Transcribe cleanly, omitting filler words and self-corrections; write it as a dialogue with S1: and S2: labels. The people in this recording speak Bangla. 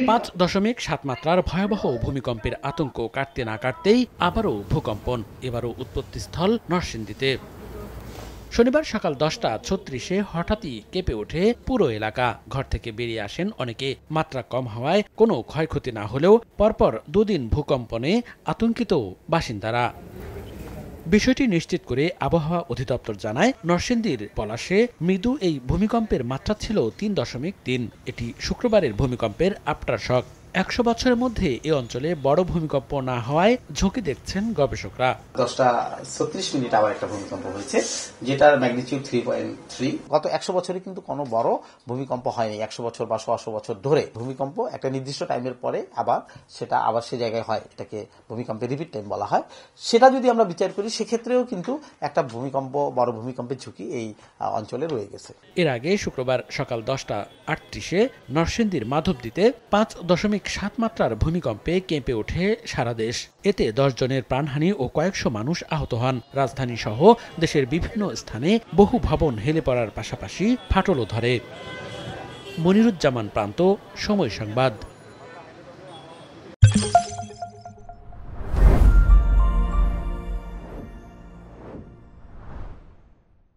S1: 5.7 মাত্রার ভয়াবহ ভূমিকম্পের আতঙ্ক কাটতে না কাটতেই আবারও ভূকম্পন, এবারও উৎপত্তিস্থল নরসিংদীতে। শনিবার সকাল 10:36 হঠাৎই কেঁপে ওঠে পুরো এলাকা। ঘর থেকে বেরিয়ে আসেন অনেকে। মাত্রা কম হওয়ায় কোনো ক্ষয়ক্ষতি না হলেও পরপর দুদিন ভূকম্পনে আতঙ্কিত বাসিন্দারা। বিষয়টি নিশ্চিত করে আবহাওয়া অধিদপ্তর জানায়, নরসিংদীর পলাশে মৃদু এই ভূমিকম্পের মাত্রা ছিল 3.3। এটি শুক্রবারের ভূমিকম্পের আফটার শক। 100 বছরের মধ্যে এ অঞ্চলে বড় ভূমিকম্প না হওয়ায় ঝুঁকি দেখছেন গবেষকরা।
S2: 10:36 আবার একটা ভূমিকম্প হয়েছে, যেটার ম্যাগনিটিউড 3.3। গত 100 বছরে কিন্তু কোনো বড় ভূমিকম্প হয়নি। 100 বছর বা 100 বছর ধরে ভূমিকম্প একটা নির্দিষ্ট টাইমের পরে আবার সে জায়গায় হয়, এটাকে ভূমিকম্পের রিপিট টাইম বলা হয়। সেটা যদি আমরা বিচার করি, সেক্ষেত্রেও কিন্তু একটা বড় ভূমিকম্পের ঝুঁকি এই অঞ্চলে রয়ে গেছে।
S1: এর আগে শুক্রবার সকাল 10:38 নরসিংদীর মাধবদীতে 5.7 মাত্রার ভূমিকম্পে কেঁপে ওঠে সারা দেশ। এতে 10 জনের প্রাণহানি ও কয়েকশো মানুষ আহত হন। রাজধানী সহ দেশের বিভিন্ন স্থানে বহু ভবন হেলে পড়ার পাশাপাশি ফাটলও ধরে। মনিরুজ্জামান প্রান্ত, সময় সংবাদ।